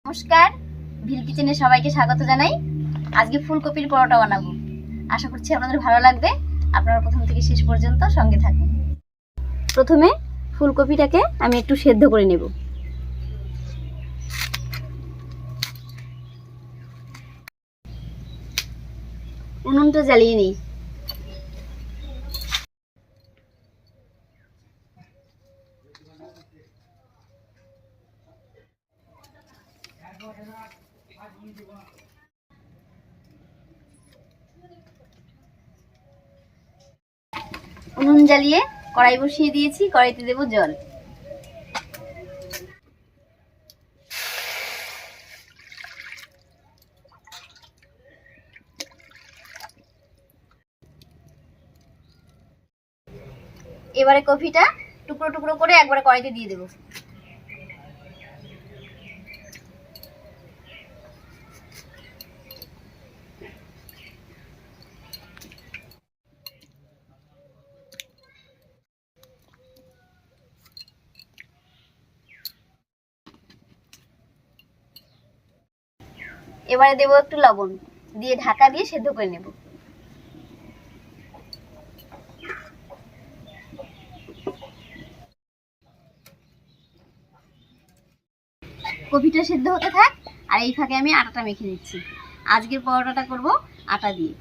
নমস্কার, ভিলকিচেনে সবাইকে স্বাগত জানাই। আজকে ফুলকপির পরোটা বানাবো। আশা করছি আপনাদের ভালো লাগবে। আপনারা প্রথম থেকে শেষ পর্যন্ত সঙ্গে থাকুন। প্রথমে ফুলকপিটাকে আমি একটু সেদ্ধ করে নেব। উনুনটা জ্বালিয়ে নিই। উনুন জ্বালিয়ে কড়াই বসিয়ে দিয়েছি। কড়াইতে দেব জল। এবারে কপিটা টুকরো টুকরো করে একবারে কড়াইতে দিয়ে দেব। এবারে দেব একটু লবণ, দিয়ে ঢাকা দিয়ে সেদ্ধ করে নেব। কপিটা সেদ্ধ হতে থাক, আর এই ফাঁকে আমি আটাটা মেখে নিচ্ছি। আজকের পরোটাটা করব আটা দিয়ে।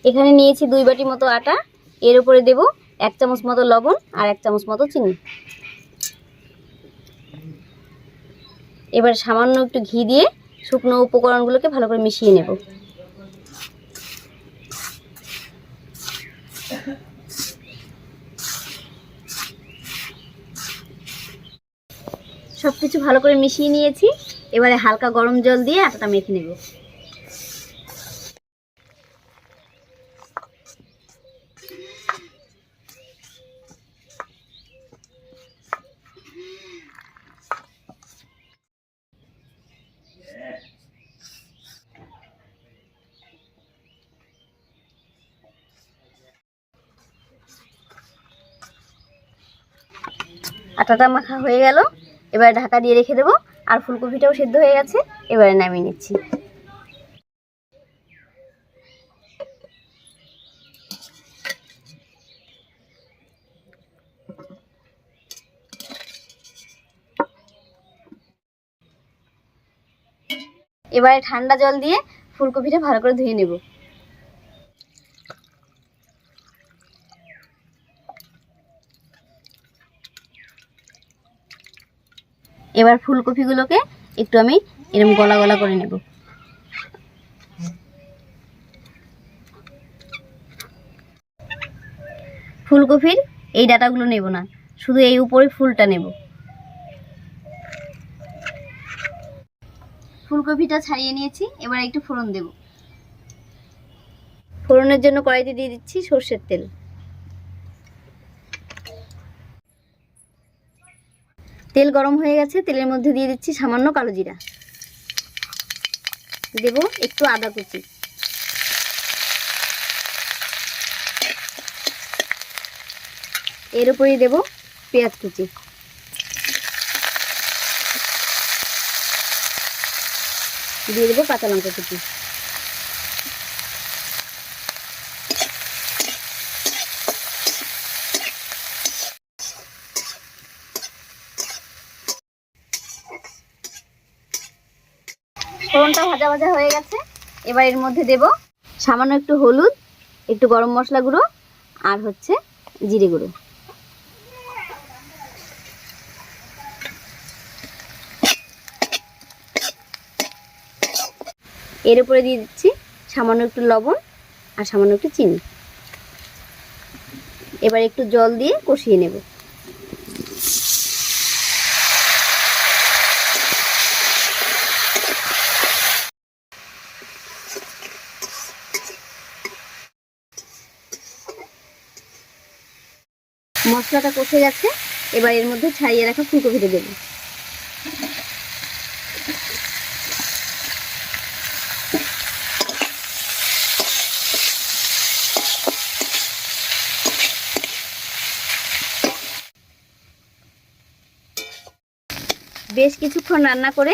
এখানে নিয়েছি 2 বাটি মতো আটা। এর উপরে দেব 1 চামচ মতো লবণ আর 1 চামচ মতো চিনি। এবার সামান্য একটু ঘি দিয়ে শুকনো উপকরণগুলোকে ভালো করে মিশিয়ে নেব। সবকিছু ভালো করে মিশিয়ে নিয়েছি। এবারে হালকা গরম জল দিয়ে আটাটা মেখে নেব। আটাটা মাখা হয়ে গেল। এবারে ঢাকা দিয়ে রেখে দেবো। আর ফুলকপিটাও সেদ্ধ হয়ে গেছে। এবারে নামিয়ে নিচ্ছি। এবারে ঠান্ডা জল দিয়ে ফুলকপিটা ভালো করে ধুয়ে নেব। এবার ফুলকপিগুলোকে একটু আমি এরকম গলা গলা করে নেব। ফুলকপির এই ডাঁটাগুলো নেব না, শুধু এই উপরে ফুলটা নেব। ফুলকপিটা ছাড়িয়ে নিয়েছি। এবার একটু ফোড়ন দেব। ফোড়নের জন্য কড়াইতে দিয়ে দিচ্ছি সরষের তেল। তেল গরম হয়ে গেছে। তেলের মধ্যে দিয়ে দিচ্ছি সামান্য কালো জিরা। দেব একটু আদা কুচি। এর উপরেই দেব পেঁয়াজ কুচি। দিয়ে দেবো কাঁচা লঙ্কা কুচি। ফোড়নটা ভাজা ভাজা হয়ে গেছে। এবার এর মধ্যে দেব সামান্য একটু হলুদ, একটু গরম মশলা গুঁড়ো আর জিরে গুঁড়ো। এর উপরে দিয়ে দিচ্ছি সামান্য একটু লবণ আর সামান্য একটু চিনি। এবার একটু জল দিয়ে কষিয়ে নেব। মশলাটা কষে গেছে। এবার এর মধ্যে ছাড়িয়ে রাখা ফুলকপিটা দেব। বেশ কিছুক্ষণ রান্না করে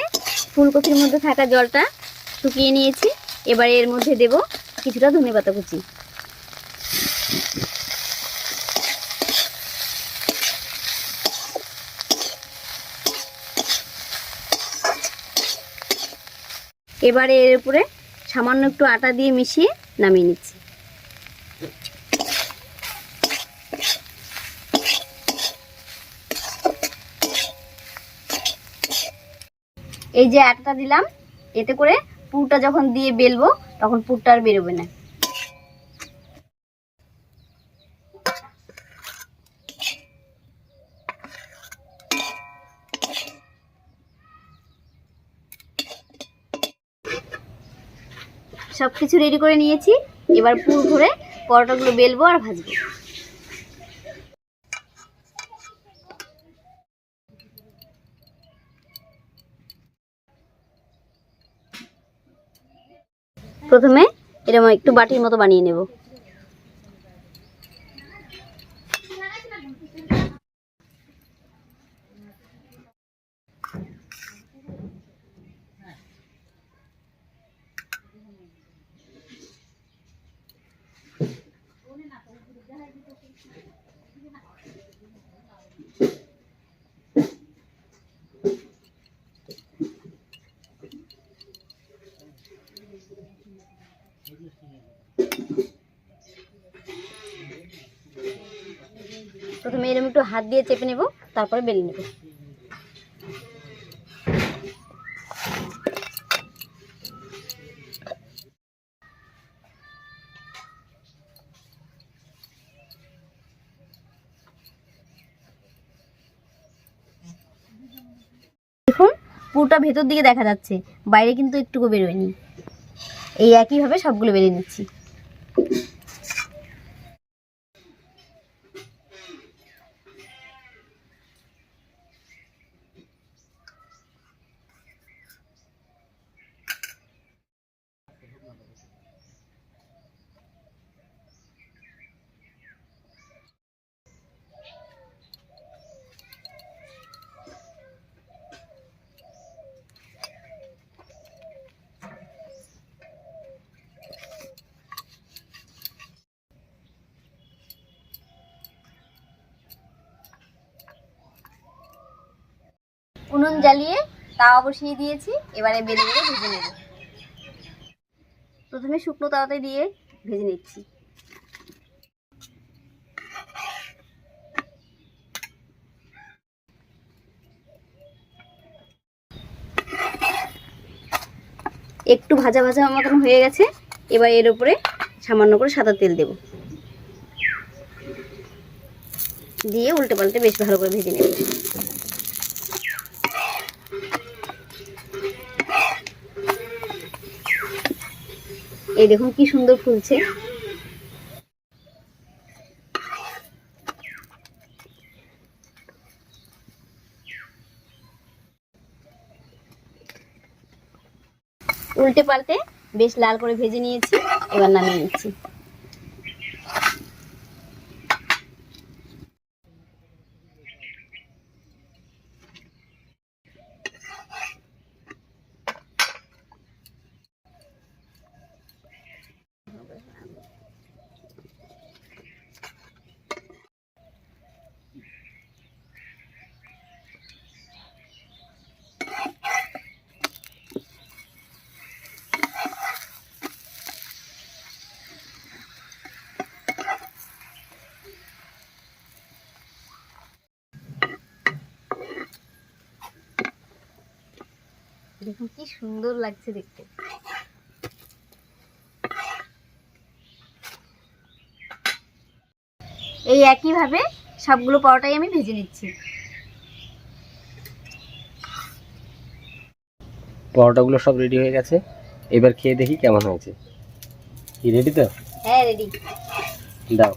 ফুলকপির মধ্যে থাকা জলটা শুকিয়ে নিয়েছি। এবার এর মধ্যে দেব কিছুটা ধনেপাতা কুচি। এবার এর উপরে সামান্য একটু আটা দিয়ে মিশিয়ে নামিয়ে নিচ্ছি। এই যে আটাটা দিলাম, এতে করে পুরটা যখন দিয়ে বেলবো তখন পুরটা আর বেরোবে না। সবকিছু রেডি করে নিয়েছি। এবার পুর ভরে পরোটাগুলো বেলবো আর ভাজবো। প্রথমে এরকম একটু বাটির মতো বানিয়ে নেব। প্রথমে এরকম একটু হাত দিয়ে চেপে নেব, তারপরে বেলে নেব। দেখুন পুরটা ভেতর দিকে দেখা যাচ্ছে, বাইরে কিন্তু একটুকু বেরোয়নি। এই একইভাবে সবগুলো বেলে নিচ্ছি। উনুন জ্বালিয়ে তাওয়া বসিয়ে দিয়েছি। এবারে বেলে বেলে ভেজে নেব। প্রথমে শুকনো তাওয়াতে দিয়ে ভেজে নিচ্ছি। একটু ভাজা ভাজা মতন হয়ে গেছে। এবার এর উপরে সামান্য করে সাদা তেল দেব, দিয়ে উল্টে পাল্টে বেশ ভালো করে ভেজে নেব। এই দেখুন কি সুন্দর ফুলছে। উল্টে পাল্টে বেশ লাল করে ভেজে নিয়েছি। এবার নামিয়ে নিচ্ছি। দেখুন কি সুন্দর লাগছে দেখতে। এই একইভাবে সবগুলো পরোটাই আমি ভেজে নিচ্ছি। পরোটাগুলো সব রেডি হয়ে গেছে। এবার খেয়ে দেখি কেমন হয়েছে। কি রেডি তো? হ্যাঁ রেডি। দাও।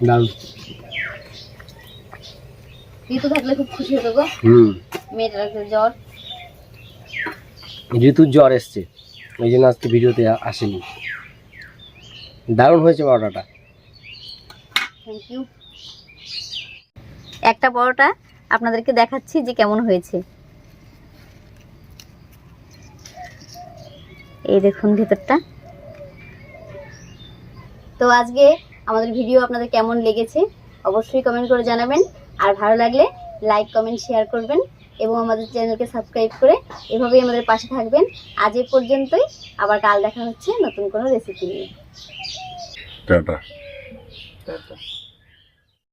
দারুণ। ঋতু থাকলে খুব খুশি হতো গো। মেয়েটার একটু জ্বর, ঋতুর জ্বর এসছে, ওই জন্য আজকে ভিডিওতে আসেনি। দারুণ হয়েছে পরোটাটা। Thank you. একটা পরোটা আপনাদেরকে দেখাচ্ছি যে কেমন হয়েছে। এই দেখুন ভিতরটা। তো আজকে আমাদের ভিডিও আপনাদের কেমন লেগেছে অবশ্যই কমেন্ট করে জানাবেন, আর ভালো লাগলে লাইক কমেন্ট শেয়ার করবেন এবং আমাদের চ্যানেলকে সাবস্ক্রাইব করে এভাবেই আমাদের পাশে থাকবেন। আজ এই পর্যন্তই, আবার কাল দেখা হচ্ছে নতুন কোনো রেসিপি নিয়ে। টাটা। টাটা।